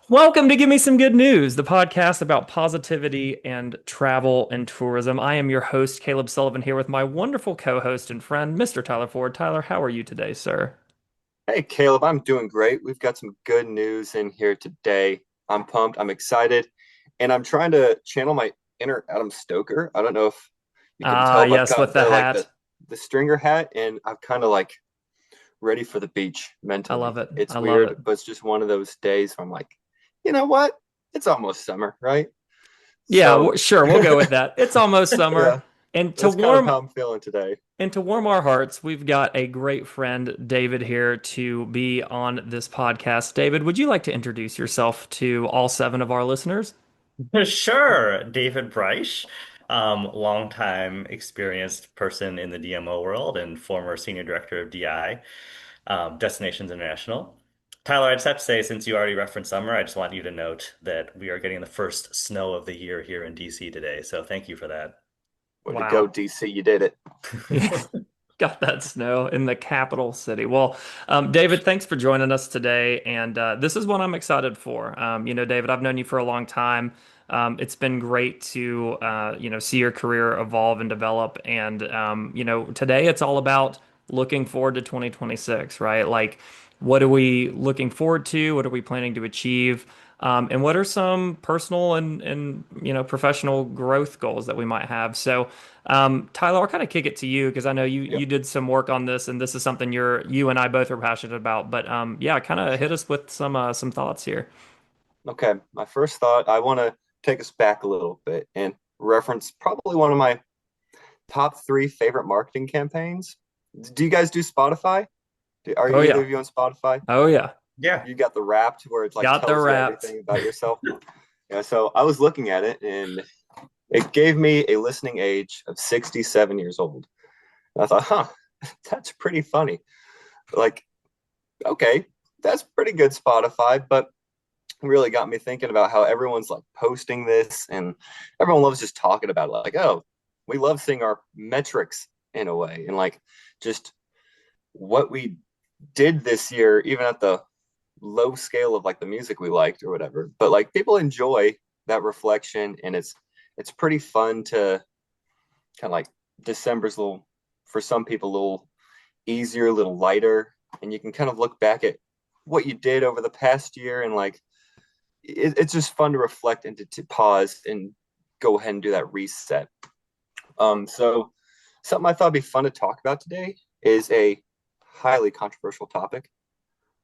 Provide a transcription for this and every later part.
Welcome to Give Me Some Good News, the podcast about positivity and travel and tourism. I am your host, Caleb Sullivan, here with my wonderful co host and friend, Mr. Tyler Ford. Tyler, how are you today, sir? Hey, Caleb, I'm doing great. We've got some good news in here today. I'm pumped. I'm excited. And I'm trying to channel my inner Adam Stoker. I don't know if you can Ah, tell, but I've yes, with got the the hat. the stringer hat and I'm kind of like ready for the beach I love mentally. it. It's I love it. weird, but it's just one of those days where I'm like, you know what? It's almost summer, right? Yeah, So, sure, we'll go with that. It's almost summer. yeah, And to that's kind of warm how I'm feeling today. and to warm our hearts, we've got a great friend, David, here to be on this podcast. David, would you like to introduce yourself to all seven of our listeners? Sure, David Breisch, longtime experienced person in the DMO world and former senior director of DI, Destinations International. Tyler, I just have to say, since you already referenced summer, I just want you to note that we are getting the first snow of the year here in DC today. So thank you for that. Way to go, Wow. DC. You did it. Got that snow in the capital city. Well, David, thanks for joining us today. And this is what I'm excited for. David, I've known you for a long time. It's been great to, see your career evolve and develop. And, today it's all about looking forward to 2026, right? Like, what are we looking forward to? What are we planning to achieve? And what are some personal and professional growth goals that we might have? So, Tyler, I'll kind of kick it to you because I know you Yep. you did some work on this, and this is something you and I both are passionate about. But yeah, kind of hit us with some thoughts here. Okay, my first thought, I want to take us back a little bit and reference probably one of my top three favorite marketing campaigns. Do you guys do Spotify? Are Oh either yeah, of you on Spotify? oh yeah, Yeah. You got the Wrapped where it like got the tells you wrapped. everything about yourself. Yeah, so I was looking at it and it gave me a listening age of 67 years old. And I thought, huh, that's pretty funny. Like, okay, that's pretty good Spotify, but really got me thinking about how everyone's like posting this and everyone loves just talking about it. Like, oh, we love seeing our metrics in a way and like just what we did this year, even at the low scale of like the music we liked or whatever. But like people enjoy that reflection and it's pretty fun to kind of like December's a little for some people a little easier, a little lighter, and you can kind of look back at what you did over the past year and like it's just fun to reflect and to pause and go ahead and do that reset. So something I thought would be fun to talk about today is a highly controversial topic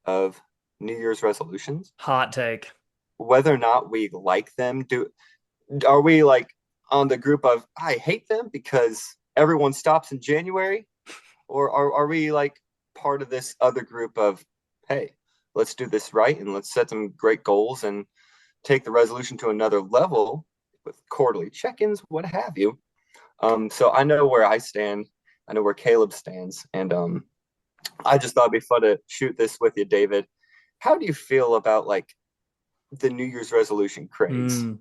of New Year's resolutions. Hot take. Whether or not we like them, do are we like on the group of I hate them because everyone stops in January, or are we like part of this other group of hey, let's do this right and let's set some great goals and take the resolution to another level with quarterly check-ins, what have you. So I know where I stand. I know where Caleb stands, and I just thought it'd be fun to shoot this with you, David. How do you feel about like the New Year's resolution craze? Mm,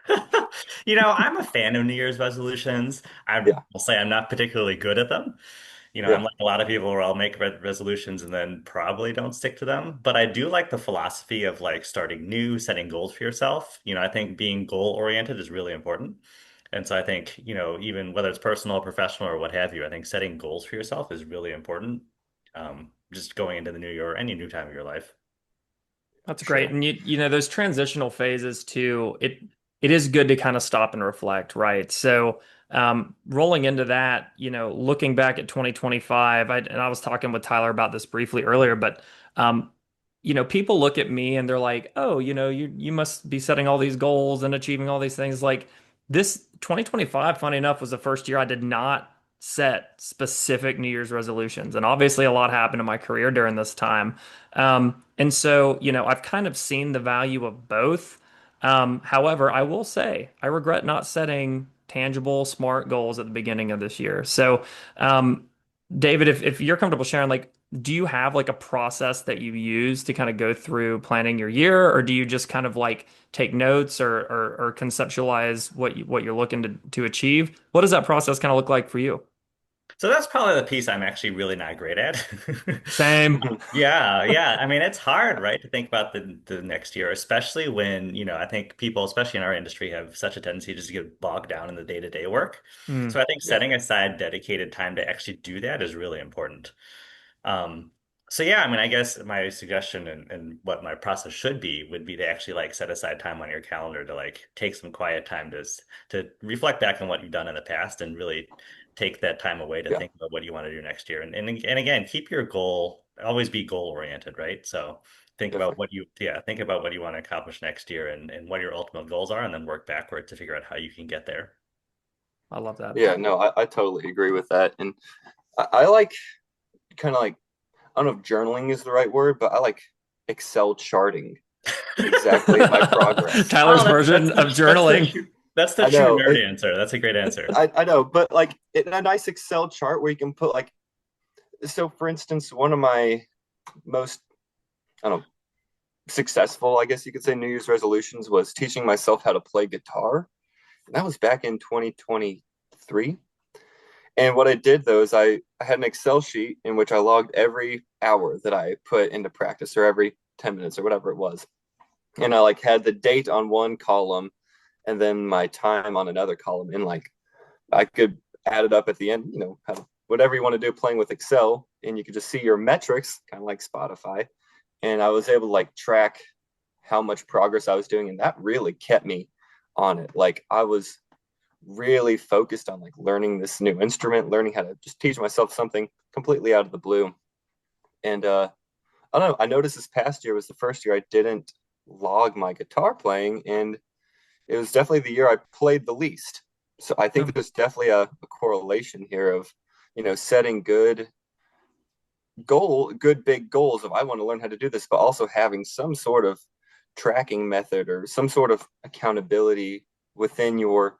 I'm a fan of New Year's resolutions. I Yeah, will say I'm not particularly good at them. I'm yeah, like a lot of people where I'll make resolutions and then probably don't stick to them. But I do like the philosophy of like starting new, setting goals for yourself. I think being goal oriented is really important. And so I think, even whether it's personal, professional, or what have you, I think setting goals for yourself is really important. Just going into the new year or any new time of your life. that's great. sure. And those transitional phases too. It is good to kind of stop and reflect, right? So rolling into that, looking back at 2025, and I was talking with Tyler about this briefly earlier, but um, people look at me and they're like, "Oh, you must be setting all these goals and achieving all these things." Like this 2025, funny enough, was the first year I did not set specific New Year's resolutions. And obviously a lot happened in my career during this time. And so, I've kind of seen the value of both. However, I will say I regret not setting tangible, smart goals at the beginning of this year. So, David, if you're comfortable sharing, like, do you have like a process that you use to kind of go through planning your year, or do you just kind of like take notes or conceptualize what you're looking to achieve? What does that process kind of look like for you? So that's probably the piece I'm actually really not great at. Same. Yeah, yeah. I mean, it's hard, right, to think about the next year, especially when, I think people, especially in our industry, have such a tendency just to get bogged down in the day-to-day work. So Mm, I think Yeah, setting aside dedicated time to actually do that is really important. Um, so yeah, I mean, I guess my suggestion and what my process should be would be to actually like set aside time on your calendar to like take some quiet time to reflect back on what you've done in the past and really take that time away to yeah, think about what you want to do next year. And again, keep your goal, always be goal oriented, right? So definitely. think about what you want to accomplish next year and what your ultimate goals are, and then work backward to figure out how you can get there. I love that. Yeah, no, I totally agree with that. And I like kind of like, I don't know if journaling is the right word, but I like Excel charting exactly my progress. Tyler's Oh, version of journaling. that's the I true know nerd answer. That's a great answer. I know, but like a nice Excel chart where you can put like, so for instance, one of my most, I don't know, successful, I guess you could say, New Year's resolutions was teaching myself how to play guitar. And that was back in 2023. And what I did though is I had an Excel sheet in which I logged every hour that I put into practice, or every 10 minutes or whatever it was. And I like had the date on one column and then my time on another column. And like I could add it up at the end, have whatever you want to do playing with Excel, and you could just see your metrics, kind of like Spotify. And I was able to like track how much progress I was doing, and that really kept me on it. Like I was really focused on like learning this new instrument, learning how to just teach myself something completely out of the blue. And I don't know, I noticed this past year was the first year I didn't log my guitar playing, and it was definitely the year I played the least. So I think Yeah. there's definitely a correlation here of, setting good big goals of I want to learn how to do this, but also having some sort of tracking method or some sort of accountability within your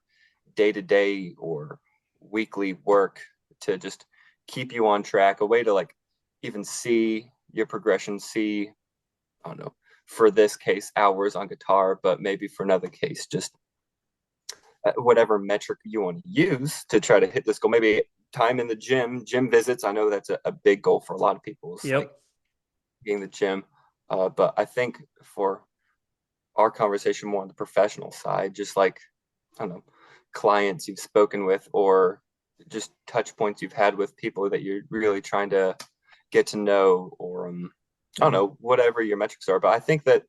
day to day or weekly work to just keep you on track, a way to like even see your progression, see, I don't know, for this case, hours on guitar, but maybe for another case, just whatever metric you want to use to try to hit this goal. Maybe time in the gym visits. I know that's a big goal for a lot of people. It's like Yep. being the gym. But I think for our conversation more on the professional side, just like, I don't know, clients you've spoken with, or just touch points you've had with people that you're really trying to get to know, or I don't Yeah. know, whatever your metrics are. But I think that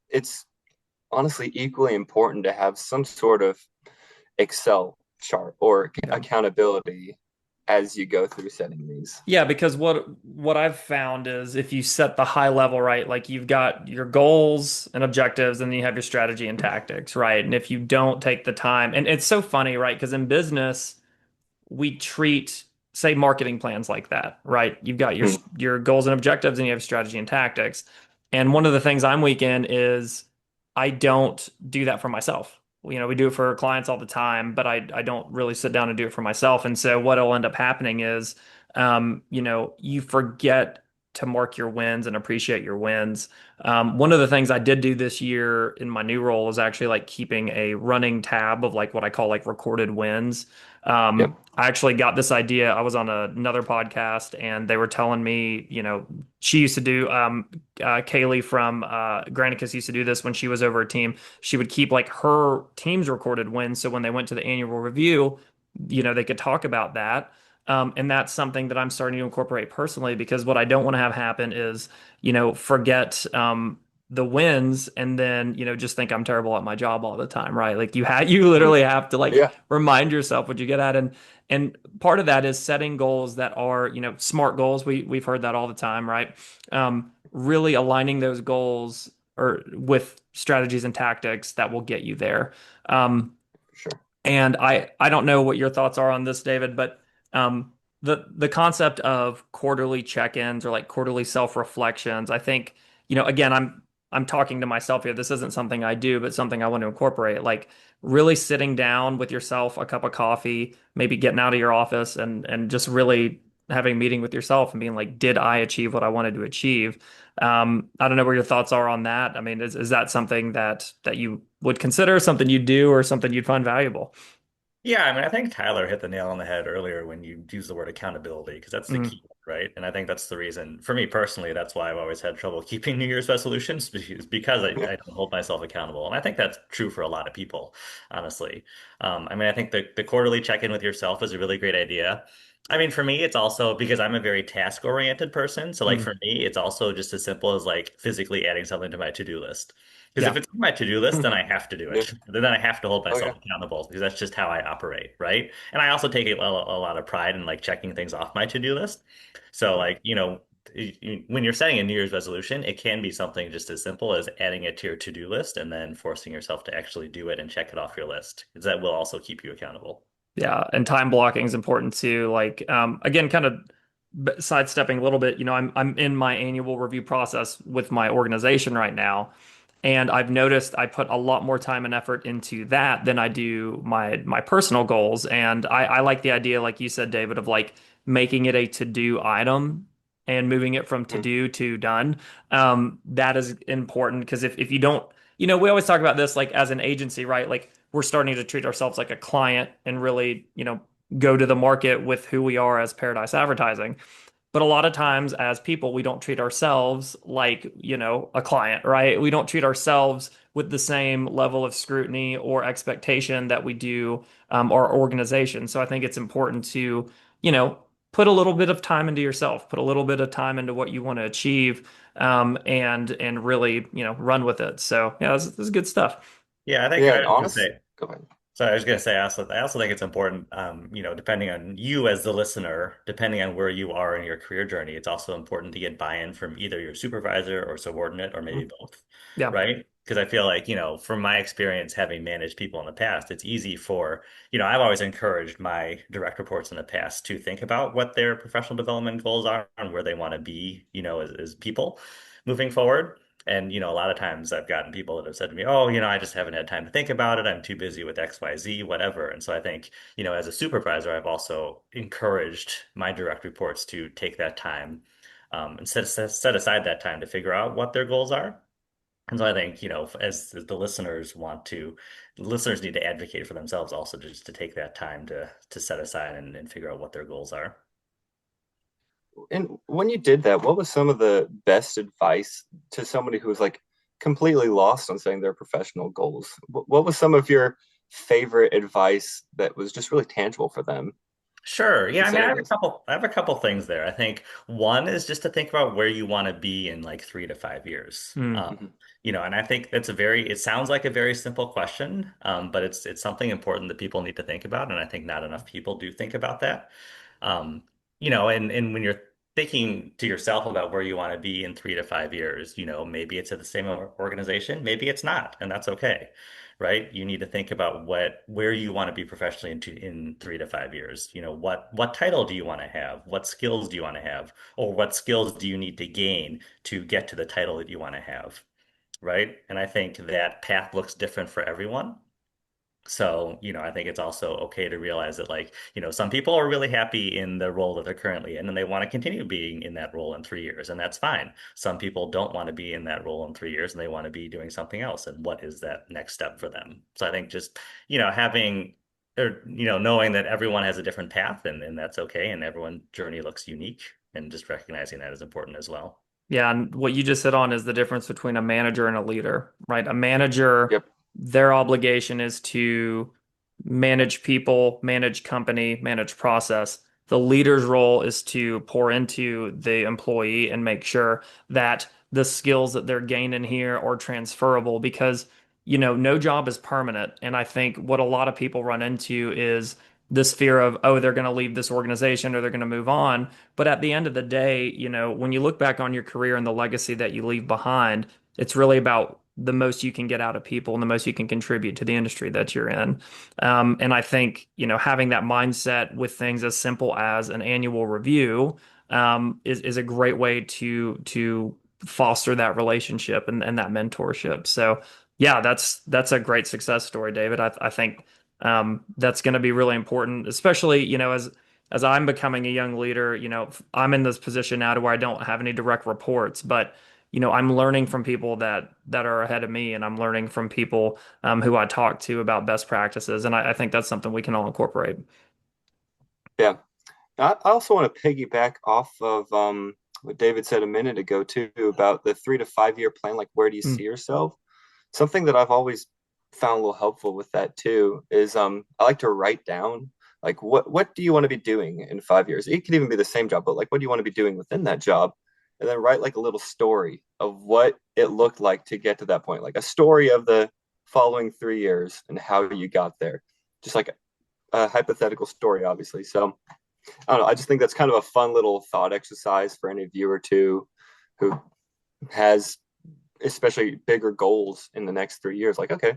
it's honestly equally important to have some sort of Excel chart or Yeah. accountability as you go through setting these. Yeah, because what I've found is if you set the high level right, like you've got your goals and objectives, and then you have your strategy and tactics, right? And if you don't take the time, and it's so funny, right? Because in business, we treat, say, marketing plans like that, right? You've got Hmm. your goals and objectives, and you have strategy and tactics. And one of the things I'm weak in is I don't do that for myself. We do it for clients all the time, but I don't really sit down and do it for myself. And so what'll end up happening is, you forget to mark your wins and appreciate your wins. One of the things I did do this year in my new role is actually like keeping a running tab of like what I call like recorded wins. Yep. I actually got this idea. I was on another podcast and they were telling me, she used to do, Kaylee from Granicus used to do this when she was over a team. She would keep like her team's recorded wins. So when they went to the annual review, they could talk about that. And that's something that I'm starting to incorporate personally because what I don't want to have happen is, forget the wins and then, just think I'm terrible at my job all the time, right? Like you Mhm. literally have to like Yeah. remind yourself what you get at. And part of that is setting goals that are, smart goals. We've heard that all the time, right? Really aligning those goals or with strategies and tactics that will get you there. Um, For sure. and I don't know what your thoughts are on this, David, but the concept of quarterly check-ins or like quarterly self-reflections, I think, again, I'm talking to myself here. This isn't something I do, but something I want to incorporate. Like really sitting down with yourself, a cup of coffee, maybe getting out of your office and just really having a meeting with yourself and being like, did I achieve what I wanted to achieve? I don't know where your thoughts are on that. I mean, is that something that you would consider something you do or something you'd find valuable? Yeah, I mean, I think Tyler hit the nail on the head earlier when you use the word accountability, because that's the Mm, key, right? And I think that's the reason, for me personally, that's why I've always had trouble keeping New Year's resolutions, because Yeah. I don't hold myself accountable. And I think that's true for a lot of people, honestly. I mean, I think the quarterly check-in with yourself is a really great idea. I mean, for me, it's also because I'm a very task-oriented person. So, like, mm, for me, it's also just as simple as like physically adding something to my to-do list. Because if yeah. it's on my to-do list, then I have to do Yeah. it. Then I have to hold Oh myself yeah. accountable because that's just how I operate, right? And I also take a lot of pride in like checking things off my to-do list. So Yeah. like, when you're setting a New Year's resolution, it can be something just as simple as adding it to your to-do list and then forcing yourself to actually do it and check it off your list, because that will also keep you accountable. Yeah, and time blocking is important too. Like, again, kind of sidestepping a little bit, I'm in my annual review process with my organization right now, and I've noticed I put a lot more time and effort into that than I do my personal goals. And I like the idea, like you said, David, of like making it a to-do item and moving it from Mhm. to-do to done. That is important because if you don't, we always talk about this like as an agency, right? Like we're starting to treat ourselves like a client and really, go to the market with who we are as Paradise Advertising. But a lot of times as people, we don't treat ourselves like, a client, right? We don't treat ourselves with the same level of scrutiny or expectation that we do our organization. So I think it's important to, you know, put a little bit of time into yourself, put a little bit of time into what you want to achieve, and really, run with it. So yeah, this is good stuff. Yeah, I think Yeah. I And was gonna honest. say. Go ahead. So I was going to say, I also think it's important, depending on you as the listener, depending on where you are in your career journey, it's also important to get buy-in from either your supervisor or subordinate or maybe Mhm. both, Yeah. right? Because I feel like, from my experience having managed people in the past, it's easy for, I've always encouraged my direct reports in the past to think about what their professional development goals are and where they want to be, as people moving forward. And, a lot of times I've gotten people that have said to me, oh, I just haven't had time to think about it. I'm too busy with XYZ, whatever. And so I think, as a supervisor, I've also encouraged my direct reports to take that time, and set aside that time to figure out what their goals are. And so I think, as the listeners need to advocate for themselves also just to take that time to set aside and figure out what their goals are. And when you did that, what was some of the best advice to somebody who was like completely lost on setting their professional goals? What was some of your favorite advice that was just really tangible for them Sure. in Yeah, I mean, setting those? I have a couple things there. I think one is just to think about where you want to be in like 3 to 5 years. Mm. Mhm. And I think it sounds like a very simple question, but it's something important that people need to think about, and I think not enough people do think about that. Um, and when you're thinking to yourself about where you want to be in 3 to 5 years, maybe it's at the same organization, maybe it's not, and that's okay, right? You need to think about where you want to be professionally in 3 to 5 years. What title do you want to have? What skills do you want to have? Or what skills do you need to gain to get to the title that you want to have, right? And I think that path looks different for everyone. So, I think it's also okay to realize that, like, some people are really happy in the role that they're currently in and they want to continue being in that role in 3 years, and that's fine. Some people don't want to be in that role in 3 years and they want to be doing something else. And what is that next step for them? So I think just, having or, knowing that everyone has a different path and that's okay. And everyone's journey looks unique, and just recognizing that is important as well. Yeah, and what you just hit on is the difference between a manager and a leader, right? A manager, Yep. their obligation is to manage people, manage company, manage process. The leader's role is to pour into the employee and make sure that the skills that they're gaining here are transferable because, no job is permanent. And I think what a lot of people run into is this fear of, oh, they're going to leave this organization or they're going to move on. But at the end of the day, when you look back on your career and the legacy that you leave behind, it's really about the most you can get out of people and the most you can contribute to the industry that you're in. And I think, having that mindset with things as simple as an annual review, is a great way to foster that relationship and that mentorship. So yeah, that's a great success story, David. I think that's going to be really important, especially, as I'm becoming a young leader, I'm in this position now to where I don't have any direct reports, but I'm learning from people that are ahead of me, and I'm learning from people who I talk to about best practices. And I think that's something we can all incorporate. Yeah. I also want to piggyback off of what David said a minute ago too about the 3 to 5 year plan. Like, where do you see Mm, yourself? Something that I've always found a little helpful with that too is I like to write down like what do you want to be doing in 5 years? It could even be the same job, but like what do you want to be doing within that job? And then write like a little story of what it looked like to get to that point, like a story of the following 3 years and how you got there. Just like a hypothetical story, obviously. So I don't know. I just think that's kind of a fun little thought exercise for any viewer too, who has especially bigger goals in the next 3 years. Like, okay,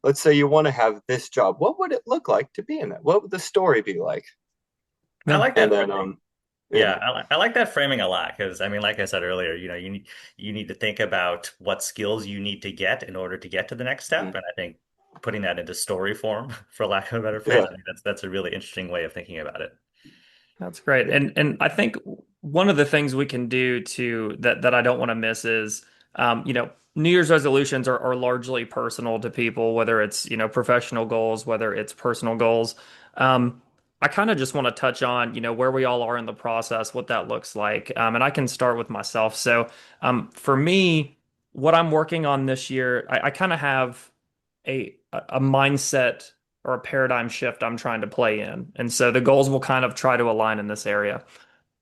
let's say you want to have this job. What would it look like to be in that? What would the story be like? I yeah, like And that then, framing. yeah, Yeah, I like that framing a lot because I mean, like I said earlier, you need to think about what skills you need to get in order to get to the next step, mhm, and I think putting that into story form, for lack of a better phrase, yeah, I think that's a really interesting way of thinking about it. that's great. yeah, And I think one of the things we can do to that I don't want to miss is, New Year's resolutions are largely personal to people, whether it's, professional goals, whether it's personal goals. I kind of just want to touch on, where we all are in the process, what that looks like. And I can start with myself. So, for me, what I'm working on this year, I kind of have a mindset or a paradigm shift I'm trying to play in. And so the goals will kind of try to align in this area.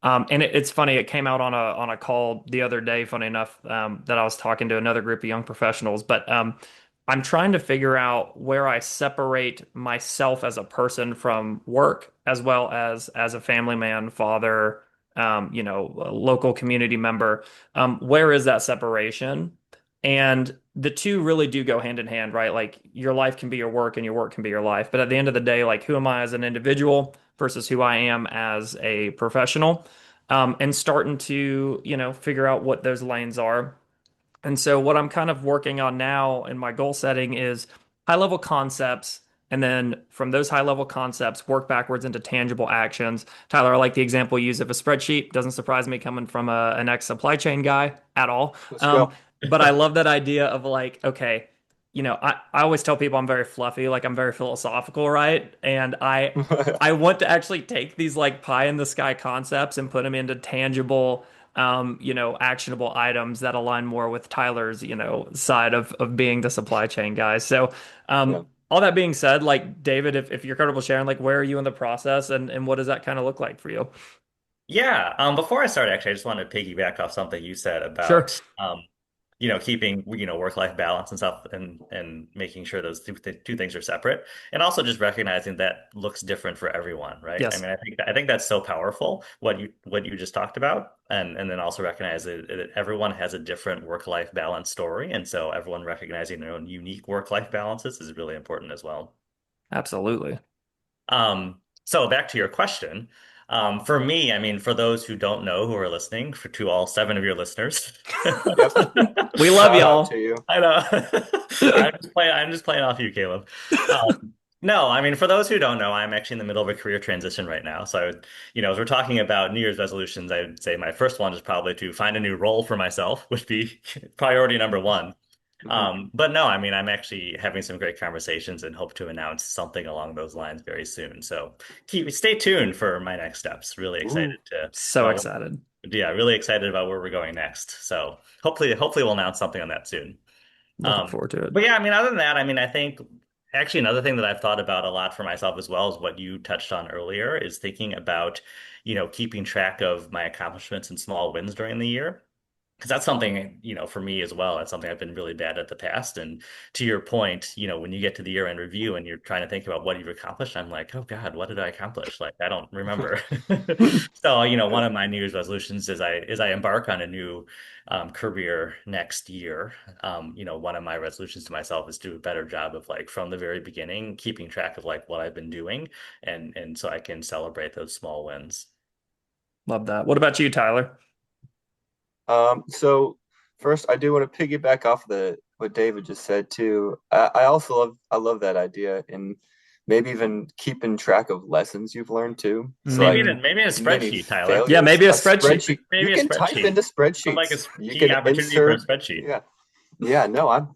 And it's funny, it came out on a call the other day, funny enough, that I was talking to another group of young professionals. But I'm trying to figure out where I separate myself as a person from work, as well as a family man, father, a local community member. Where is that separation? And the two really do go hand in hand, right? Like your life can be your work and your work can be your life. But at the end of the day, like who am I as an individual versus who I am as a professional? And starting to, figure out what those lanes are. And so what I'm kind of working on now in my goal setting is high level concepts. And then from those high level concepts, work backwards into tangible actions. Tyler, I like the example you use of a spreadsheet. Doesn't surprise me coming from an ex supply chain guy at all. let's go. But I love that idea of like, okay, I always tell people I'm very fluffy, like I'm very philosophical, right? And I want to actually take these like pie in the sky concepts and put them into tangible actionable items that align more with Tyler's, side of being the supply chain guy. So, Yeah. all that being said, like David, if you're comfortable sharing, like where are you in the process and what does that kind of look like for you? Yeah. Before I start, actually, I just wanted to piggyback off something you said Sure. about, keeping, work-life balance and stuff and making sure those two things are separate. And also just recognizing that looks different for everyone, right? I Yes, mean, I think that's so powerful, what you just talked about. And then also recognize that everyone has a different work-life balance story. And so everyone recognizing their own unique work-life balances is really important as well. absolutely. So back to your question. For me, I mean, for those who don't know who are listening, to all seven of your listeners, Yep. We love Shout out to y'all. you. I know. I'm just playing off you, Caleb. No, I mean, for those who don't know, I'm actually in the middle of a career transition right now. So, as we're talking about New Year's resolutions, I'd say my first one is probably to find a new role for myself, would be priority number one. Mhm. But no, I mean, I'm actually having some great conversations and hope to announce something along those lines very soon. So stay tuned for my next steps. Really excited Ooh. to, So excited. yeah, really excited about where we're going next. So hopefully we'll announce something on that soon. Looking forward to it. But yeah, I mean, other than that, I mean, I think actually another thing that I've thought about a lot for myself as well is what you touched on earlier is thinking about, keeping track of my accomplishments and small wins during the year. Because that's something, for me as well, that's something I've been really bad at the past. And to your point, when you get to the year-end review and you're trying to think about what you've accomplished, I'm like, oh God, what did I accomplish? Like, I don't remember. So, Yeah. one of my New Year's resolutions is I embark on a new career next year. One of my resolutions to myself is to do a better job of like from the very beginning, keeping track of like what I've been doing, and so I can celebrate those small wins. Love that. What about you, Tyler? So first, I do want to piggyback off the what David just said too. I also love that idea, and maybe even keeping track of lessons you've learned too. So Maybe like Mm, in maybe in a many spreadsheet, Tyler. yeah, failures, maybe a a spreadsheet. spreadsheet. You Maybe a can type spreadsheet. into But like a spreadsheets. You key can opportunity for a insert. spreadsheet. Yeah, yeah. No, I'm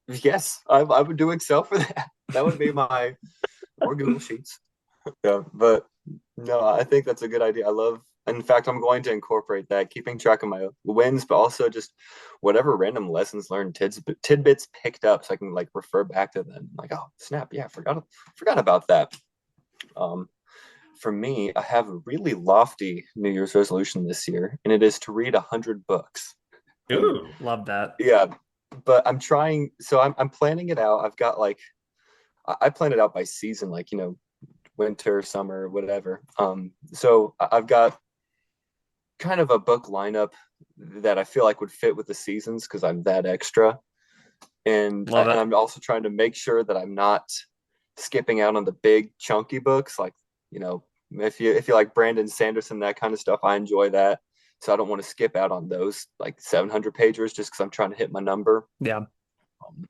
yes. I would do Excel for that. That would be my or Google Sheets. Yeah, but no, I think that's a good idea. I love, in fact, I'm going to incorporate that, keeping track of my wins, but also just whatever random lessons learned, tidbits picked up, so I can like refer back to them. Like, oh snap, yeah, forgot about that. Um, for me, I have a really lofty New Year's resolution this year, and it is to read 100 books. And Ooh. Love that. yeah, but I'm trying. So I'm planning it out. I've got like I plan it out by season, like winter, summer, whatever. So I've got kind of a book lineup that I feel like would fit with the seasons because I'm that extra, Love and it. I'm also trying to make sure that I'm not skipping out on the big chunky books. Like if you like Brandon Sanderson, that kind of stuff, I enjoy that. So I don't want to skip out on those like 700 pagers just because I'm trying to hit my number. Yeah. Um,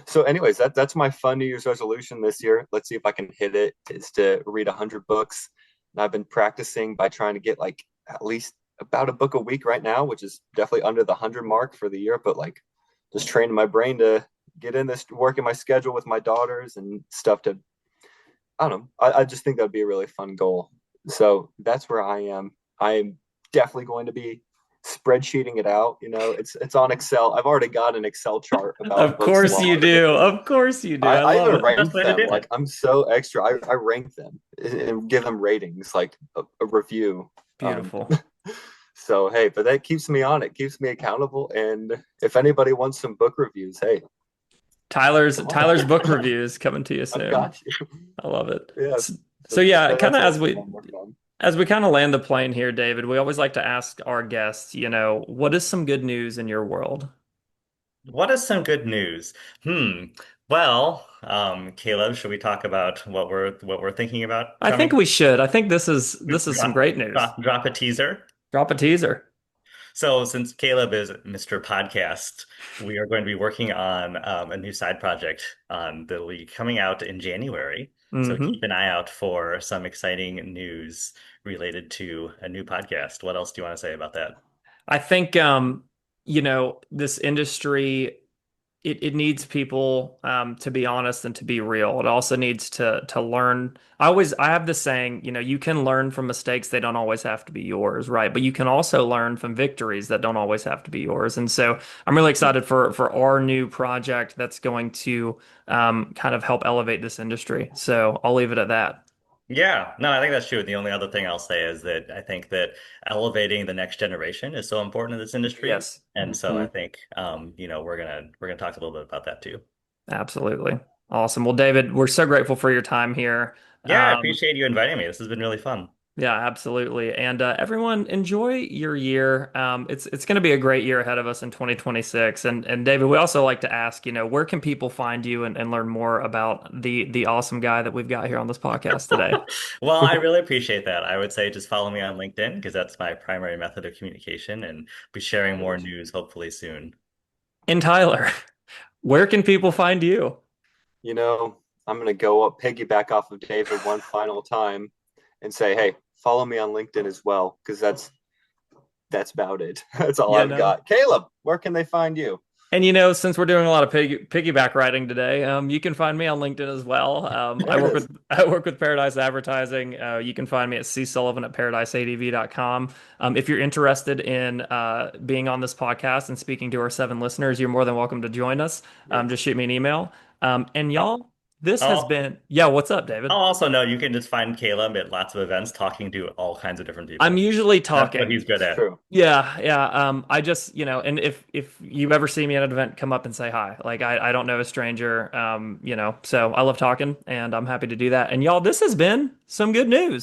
so, anyways, that's my fun New Year's resolution this year. Let's see if I can hit it. Is to read 100 books, and I've been practicing by trying to get like at least about a book a week right now, which is definitely under the 100 mark for the year. But like, just training my brain to get in this work in my schedule with my daughters and stuff. To I don't know. I just think that'd be a really fun goal. So that's where I am. I am definitely going to be spreadsheeting it out. It's on Excel. I've already got an Excel chart about Of books course you logged, do. and Of course you do. I, I I love even That's the it. best rank way to do them. Like it. I'm so extra. I rank them and give them ratings, like a review. Um, Beautiful. so hey, but that keeps me on. It keeps me accountable. And if anybody wants some book reviews, hey, Tyler's come on, Tyler's book reviews coming to you I've soon. got you. I love it. Yeah. So So yeah, kind that's of also what I'm working on. as we kind of land the plane here, David, we always like to ask our guests, what is some good news in your world? What is some good news? Well, Caleb, should we talk about what we're thinking about I think coming? we should. I think this is some Drop great news. drop a teaser. Drop a teaser. So, since Caleb is Mr. Podcast, we are going to be working on a new side project that'll be coming out in January. So, Hmm. keep an eye out for some exciting news related to a new podcast. What else do you want to say about that? I think this industry it needs people to be honest and to be real. It also needs to learn. I have this saying, you can learn from mistakes. They don't always have to be yours, right? But you can also learn from victories that don't always have to be yours. And so I'm really excited for our new project that's going to kind of help elevate this industry. So I'll leave it at that. Yeah, no, I think that's true. The only other thing I'll say is that I think that elevating the next generation is so important in this industry. Yes, And so I Mhm. think we're gonna talk a little bit about that too. absolutely. Awesome. Well, David, we're so grateful for your time here. Yeah, I Um, appreciate you inviting me. This has been really fun. Yeah, absolutely. And everyone, enjoy your year. It's going to be a great year ahead of us in 2026. And David, we also like to ask, where can people find you and learn more about the awesome guy that we've got here on this podcast today? Well, I really appreciate that. I would say just follow me on LinkedIn because that's my primary method of communication and be sharing more news hopefully soon. And Tyler, where can people find you? You know, I'm gonna go up piggyback off of David one final time and say, hey, follow me on LinkedIn as well, because that's about it. That's all Yeah, I've no. got. Caleb, where can they find you? And since we're doing a lot of piggyback writing today, you can find me on LinkedIn as well. I There it work is. with I work with Paradise Advertising. You can find me at csullivan at paradiseadv.com. If you're interested in being on this podcast and speaking to our 7 listeners, you're more than welcome to join us. Just Yes. shoot me an email. And I'll, y'all, this has I'll been yeah. What's up, David? I'll also know you can just find Caleb at lots of events talking to all kinds of different I'm people. usually That's what talking. he's good It's at. true. Yeah, yeah. I just, and if you ever see me at an event, come up and say hi. Like I don't know a stranger. So I love talking and I'm happy to do that. And y'all, this has been some good news.